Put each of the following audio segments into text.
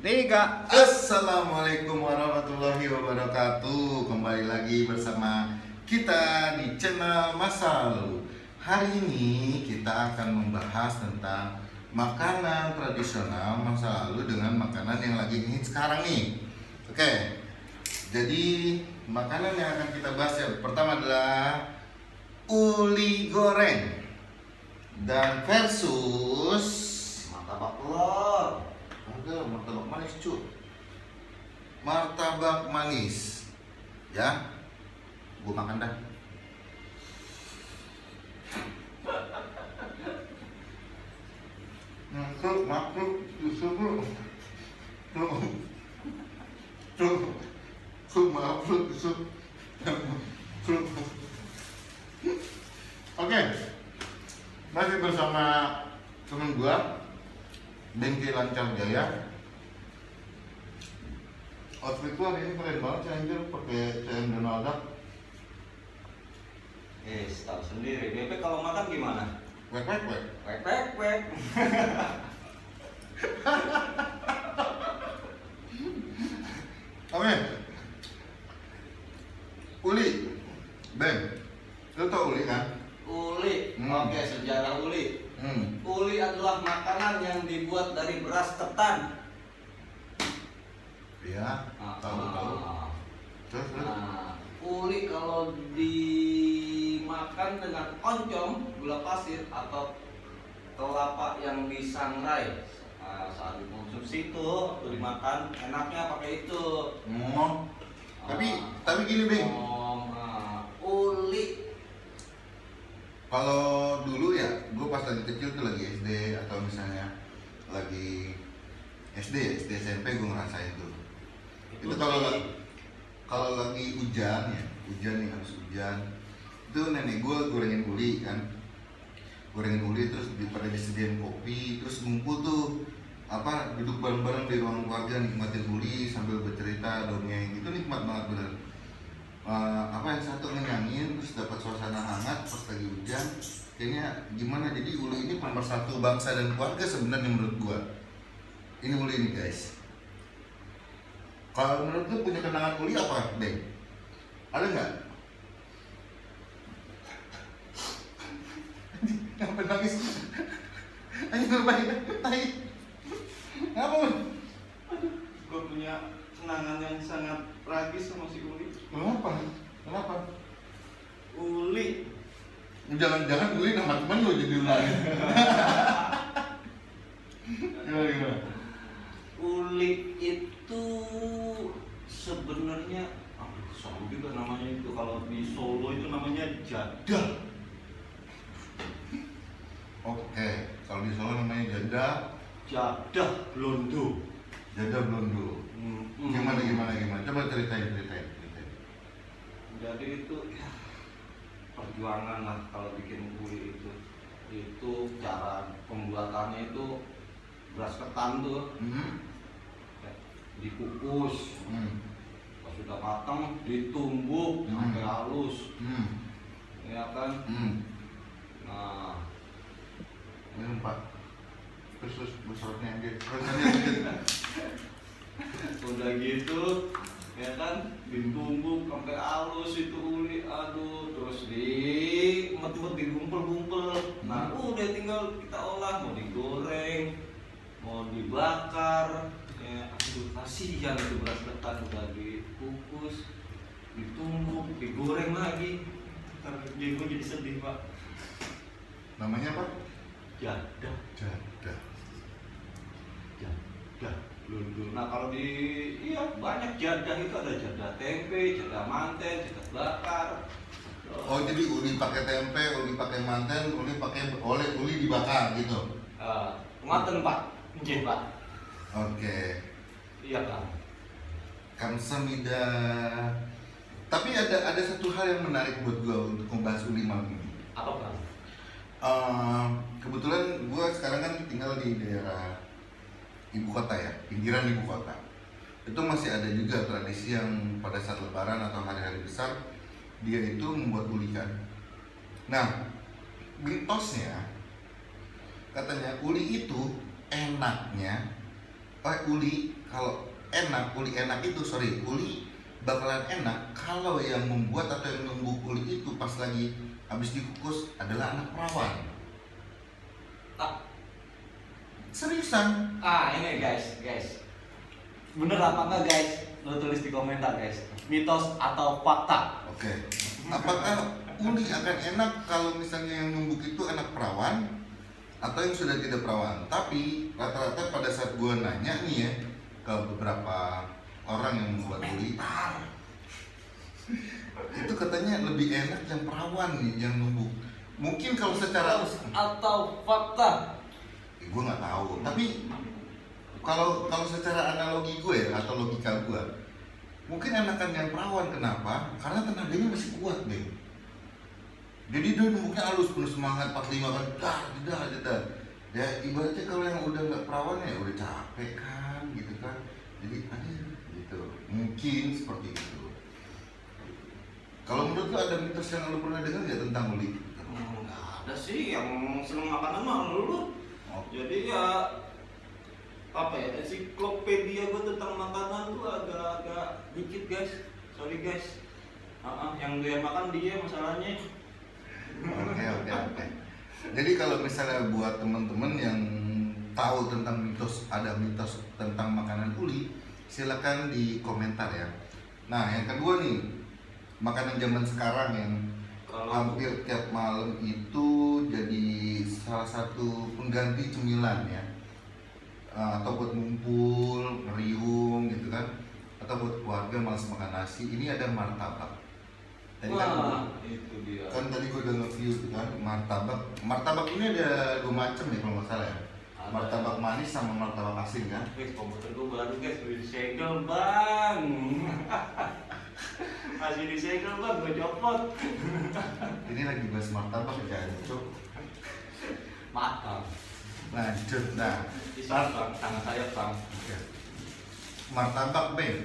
Tiga. Assalamualaikum warahmatullahi wabarakatuh. Kembali lagi bersama kita di channel Masa Lalu. Hari ini kita akan membahas tentang makanan tradisional masa lalu dengan makanan yang lagi hits sekarang nih. Oke, jadi makanan yang akan kita bahas yang pertama adalah uli goreng dan versus martabak telur. Ada martabak manis cuy. Martabak manis. Ya. Gue makan dah. Makhluk, disuruh. Oke, masih bersama temen gua Bengkel Lancar Jaya. Outfit gua hari ini keren banget sih anjir, pakai CM Donald Duck. Tahu sendiri. Bebek kalau makan gimana? Wek wek wek. Wek wek wek. Oke. Uli, Beng, lu tau uli kan? Uli. Oke, sejarah uli. Uli adalah makanan yang dibuat dari beras ketan. Iya, tahu. Terus. Uli kalau dimakan dengan oncom, gula pasir atau kelapa yang disangrai, saat dikonsumsi itu waktu dimakan enaknya pakai itu. Tapi gini Beng. Uli. Kalau dulu ya, gue pas lagi kecil tuh lagi SD atau misalnya lagi SD SMP gue ngerasain tuh. Itu kalau lagi hujan nih harus hujan. Itu nenek gue gorengin uli kan. Gorengin uli terus pada disediain kopi, terus ngumpul tuh duduk bareng-bareng di ruang keluarga nikmatin uli sambil bercerita dongeng. Itu nikmat banget bener. Yang satu ngenyangin terus dapat suasana hangat pas lagi hujan. Kayaknya gimana, jadi uli ini pemersatu bangsa dan keluarga sebenarnya menurut gua. Ini uli ini guys. Kalau menurut lu punya kenangan uli apa, Beng? Ada nggak? Kenapa nangis? Ayo ngapain? Ngapa? Gue punya kenangan yang sangat tragis sama si Uli. Kenapa? Uli. Jangan-jangan uli nama temen lu jadi lain. Gimana? Uli itu sebenarnya, sama juga namanya itu, kalau di Solo itu namanya jadah. Oke, kalau di Solo namanya Jadah blondo. Jadah blondo. Gimana? Coba ceritain. Jadi itu ya, perjuangan lah kalau bikin uli itu. Itu cara pembuatannya itu beras ketan tuh. Dikukus, pas sudah matang ditumbuk sampai halus, ya kan? Nah, ini Pak, terus besarnya dia, udah gitu, ya kan? Ditumbuk sampai halus itu uli, terus dimet-met digumpel-gumpel. Nah, udah tinggal kita olah, mau digoreng, mau dibakar. Kasihan itu beras ketan udah dikukus, ditumbuk, digoreng lagi. Jadi gue jadi sedih Pak. Namanya apa? Jadah blondo. Nah kalau banyak jadah itu, ada jadah tempe, jadah manten, jadah bakar. Oh jadi uli pakai tempe, uli pakai manten, uli dibakar gitu? Manten Pak, mungkin Pak. Oke. Iya Kang. Kamsahamnida. Tapi ada satu hal yang menarik buat gue untuk membahas uli malam ini. Apa Kang? Kebetulan gue sekarang kan tinggal di daerah ibu kota ya, pinggiran ibu kota. Itu masih ada juga tradisi yang pada saat lebaran atau hari-hari besar dia itu membuat uli kan. Nah, mitosnya katanya uli itu enaknya uli kalau enak, uli enak itu uli bakalan enak kalau yang membuat atau yang numbuk uli itu pas lagi habis dikukus adalah anak perawan. Ah, Seriusan? ini guys, bener apa enggak guys? Lo tulis di komentar guys. Mitos atau fakta? Oke. Apakah uli akan enak kalau misalnya yang numbuk itu anak perawan atau yang sudah tidak perawan? Tapi rata-rata pada saat gua nanya nih ya ke beberapa orang yang membuat uli, itu katanya lebih enak yang perawan nih yang numbuk. Mungkin kalau secara atau fakta? gue nggak tahu. Tapi kalau secara analogi gue atau logika gue, mungkin enakan yang perawan. Kenapa? Karena tenaganya masih kuat deh. Jadi dia numbuknya halus, penuh semangat, 45 kan, dah. Ya ibaratnya kalau yang udah nggak perawan ya udah capek kan, gitu kan. Jadi gitu. Mungkin seperti itu. Kalau menurut lo ada mitos yang lo pernah dengar nggak tentang uli? Nggak ada sih, yang seneng makanan mah lu. Oh. Jadi ya apa ya, ensiklopedia gue tentang makanan tuh agak-agak dikit guys. Sorry guys. Yang dia makan dia masalahnya. Oke. Jadi kalau misalnya buat teman-teman yang tahu tentang ada mitos tentang makanan uli, silakan di komentar ya. Nah, yang kedua nih, makanan zaman sekarang yang hampir tiap malam itu jadi salah satu pengganti cemilan ya, atau buat ngumpul, ngeriung gitu kan, atau buat keluarga malas makan nasi. Ini ada martabak. Itu dia. Kan tadi gue udah nge-view tuh kan martabak ini ada 2 macam ya kalau nggak salah ya. Martabak manis sama martabak asin kan. Komputer gue baru guys, udah disegel bang. Masih disegel bang, gue copot. Ini lagi bahas martabak ya, cok. Maaf. Lanjut, nah. Bang, tangan saya bang. Martabak bang.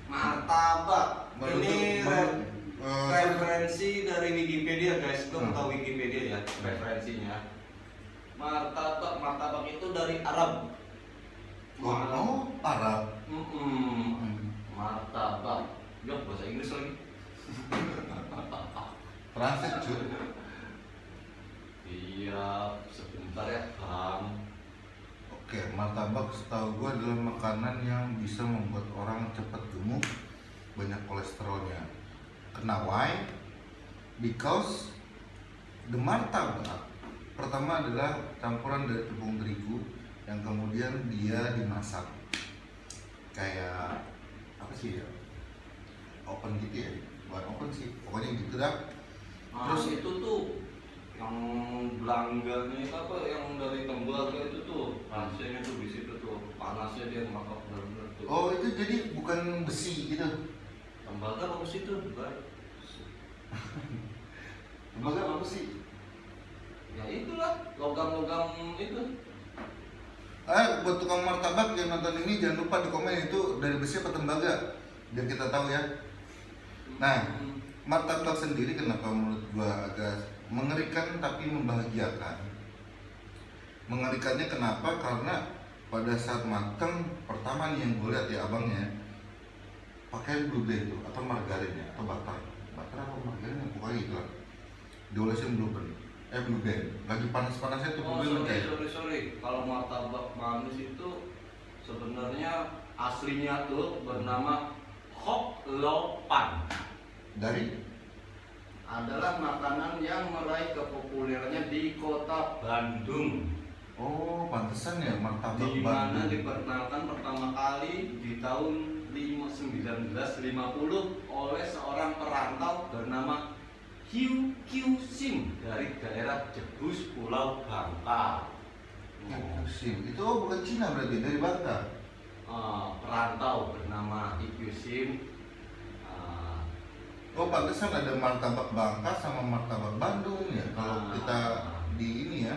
Martabak. Ini referensi dari Wikipedia guys. Gue buka Wikipedia ya, referensinya. Martabak itu dari Arab. Oh, Arab. Martabak. Ya bahasa Inggris lagi. Transit cuy. Iya, sebentar ya bang. Oke, martabak setahu gue adalah makanan yang bisa membuat orang cepat gemuk, banyak kolesterolnya. Kena why? Because the martabak pertama adalah campuran dari tepung terigu yang kemudian dia dimasak kayak apa sih ya? Open gitu ya? Bukan open sih, pokoknya gitu dah. Terus itu tuh yang belangganya itu apa, yang dari tembaga itu tuh rasanya tuh di situ tuh panasnya dia makan benar-benar tuh. Oh, itu jadi bukan besi gitu. Tembaga apa besi tuh? Tembaga apa besi? Ya itulah logam-logam itu. Buat tukang martabak yang nonton ini jangan lupa di komen itu dari besi apa tembaga biar kita tahu ya. Nah, martabak sendiri kenapa menurut gua agak mengerikan tapi membahagiakan. Mengerikannya kenapa? Karena pada saat matang pertama nih yang gue lihat ya abangnya pakai blue band tuh atau margarin ya atau butter apa margarin ya, pokoknya itu lah diolesin blue band lagi panas-panasnya tuh blue band kayak sorry kalau martabak manis itu sebenarnya aslinya tuh bernama Hok Lopan. dari adalah makanan yang meraih kepopulerannya di kota Bandung. Oh, pantesan ya martabak di Bandung. mana diperkenalkan pertama kali di tahun 1950 oleh seorang perantau bernama Hiu Kiu Sim dari daerah Jebus, Pulau Bangka. Sim itu bukan Cina berarti, dari Bangka. Perantau bernama Hiu Sim. Oh, pantesan ada martabak Bangka sama martabak Bandung ya. Kalau kita di ini ya,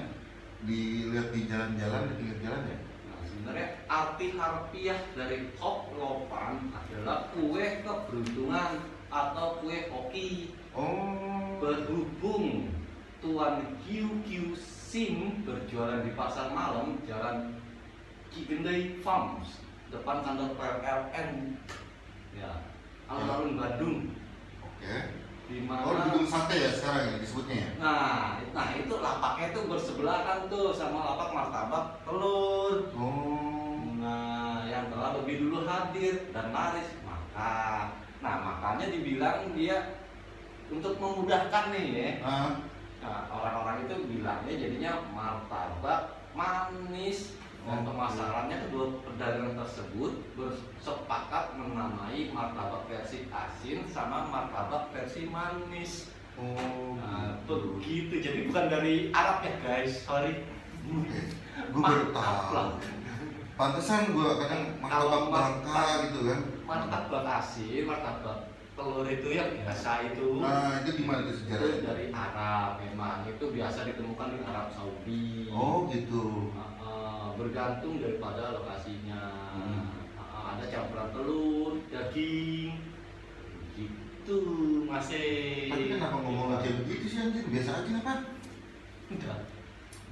dilihat di jalan-jalan, di pinggir jalan ya. Nah, sebenarnya arti harfiah dari Hok Lopan adalah kue keberuntungan atau kue hoki. Oh. Berhubung Tuan Hiu Kiu SIM berjualan di pasar malam Jalan Cigendey Farms depan kantor PLN ya, alun-alun Bandung. Oke. Di mana Oh, di gedung sate ya sekarang ya disebutnya ya? Nah itu lapaknya tuh bersebelahan tuh sama lapak martabak telur. Oh. Nah, yang telah lebih dulu hadir dan laris maka. Nah, makanya dibilang dia untuk memudahkan nih ya. Nah, orang-orang itu bilangnya jadinya martabak manis. Dan pemasarannya kedua pedagang tersebut bersepakat menamai martabak versi asin sama martabak versi manis. Oh. Nah, begitu. Jadi bukan dari Arab ya guys, sorry. Gue baru tahu. Pantesan gue kadang martabak bangka gitu kan. Martabak asin, martabak telur itu yang biasa itu. Nah, itu gimana tuh Itu sejarahnya? dari Arab memang. Itu biasa ditemukan di Arab Saudi. Oh gitu. Bergantung daripada lokasinya. Ada campuran telur, daging, gitu masih. Tapi kenapa ngomong aja begitu sih anjir? Biasa aja apa? Enggak.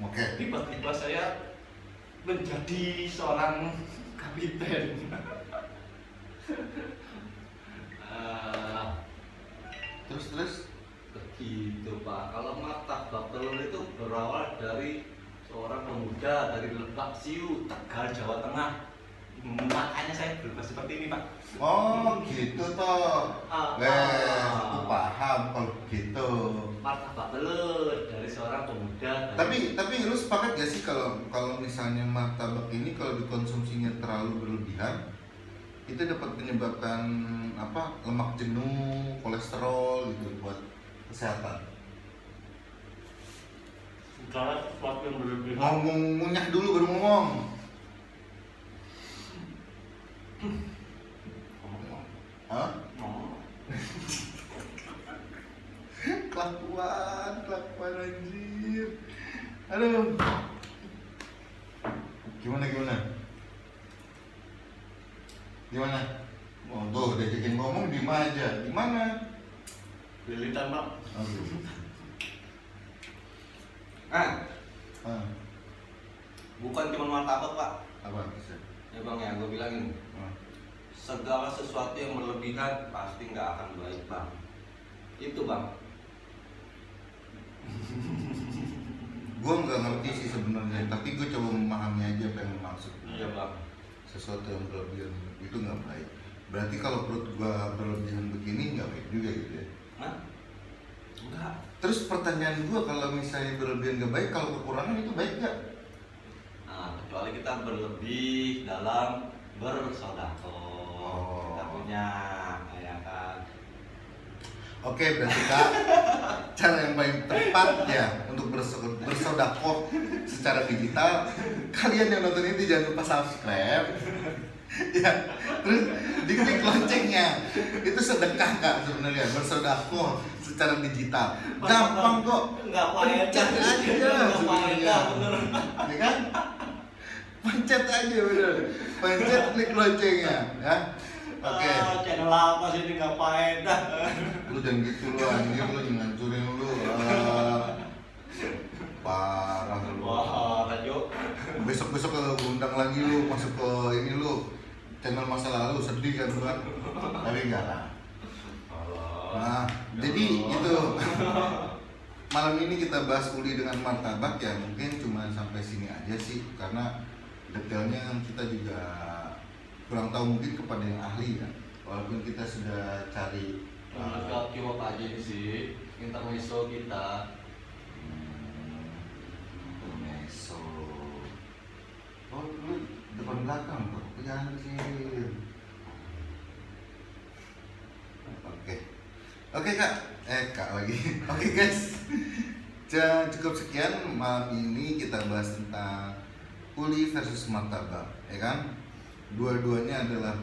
Oke. Tiba-tiba saya menjadi seorang kapiten. Terus? Begitu Pak. Kalau martabak telur itu berawal dari seorang pemuda dari Lebak Siu, Tegal, Jawa Tengah. Makanya saya berubah seperti ini Pak. Oh gitu toh. Aku paham kalau gitu. Martabak telur dari seorang pemuda. Tapi lu sepakat gak sih kalau misalnya martabak ini kalau dikonsumsinya terlalu berlebihan itu dapat menyebabkan apa, lemak jenuh, kolesterol gitu buat kesehatan. Segala sesuatu yang berlebihan. Ngomong ngunyah dulu baru ngomong. Hah? Kelakuan anjir. Aduh. Gimana? Oh, tuh diajakin ngomong diem aja. Gimana? Lilitan Pak. Aduh. Bukan cuma martabak Pak. Apa bisa? Ya Bang ya, gue bilangin. Segala sesuatu yang berlebihan pasti nggak akan baik Bang. Itu Bang. Gue nggak ngerti sih sebenarnya, tapi gue coba memahami aja apa yang lu maksud. Iya Bang. Sesuatu yang berlebihan itu nggak baik. Berarti kalau perut gue berlebihan begini nggak baik juga gitu ya? Hah? Enggak. Terus pertanyaan gue, kalau misalnya berlebihan nggak baik, kalau kekurangan itu baik nggak? Nah, kecuali kita berlebih dalam bersedekah. Kita punya, ya kan. Oke, berarti Kak, cara yang paling tepat ya untuk bersedekah secara digital, kalian yang nonton ini jangan lupa subscribe ya, terus diklik loncengnya. Itu sedekah Kak sebenarnya, bersedekah secara digital. Gampang kok. Enggak payah aja sebenarnya. Ya kan? Pencet aja bener. Pencet klik loncengnya ya. Oke. Channel apa sih ini nggak faedah. Lu jangan gitu lu anjir, lu ngancurin lu. Parah lu. Wah, Rajo. Besok-besok ke undang lagi lu, masuk ke ini lu. Channel masa lalu sedih kan lu kan. Tapi enggak lah. Nah, jadi gitu. Malam ini kita bahas uli dengan martabak ya, mungkin cuma sampai sini aja sih, karena detailnya kita juga kurang tahu mungkin kepada yang ahli ya. Walaupun kita sudah cari Jawab aja sih intermezzo kita. Intermezzo. Oh, lu depan belakang tuh, jangan sih. Oke Kak, Kak lagi. Oke guys, cukup sekian malam ini kita bahas tentang uli versus martabak, ya kan? Dua-duanya adalah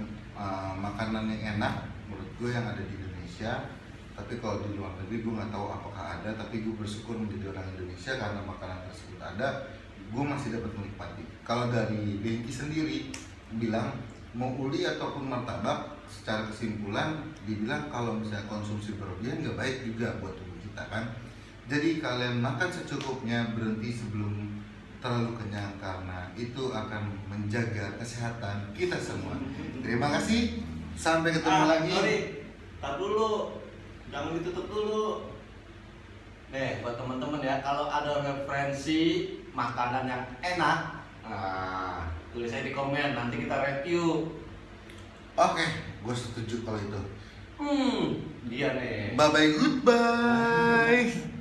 makanan yang enak menurut gue yang ada di Indonesia. Tapi kalau di luar negeri gue nggak tahu apakah ada. Tapi gue bersyukur menjadi orang Indonesia karena makanan tersebut ada. Gue masih dapat menikmati. Kalau dari Benki sendiri bilang mau uli ataupun martabak, secara kesimpulan dibilang kalau misalnya konsumsi berlebihan nggak baik juga buat tubuh kita kan. Jadi kalian makan secukupnya, berhenti sebelum terlalu kenyang karena itu akan menjaga kesehatan kita semua. Terima kasih. Sampai ketemu lagi. Sorry, tar dulu, jangan ditutup dulu. Nih buat teman-teman ya, kalau ada referensi makanan yang enak, nah, tulis aja di komen, nanti kita review. Oke, gue setuju kalau itu. Dia nih. Bye bye, goodbye.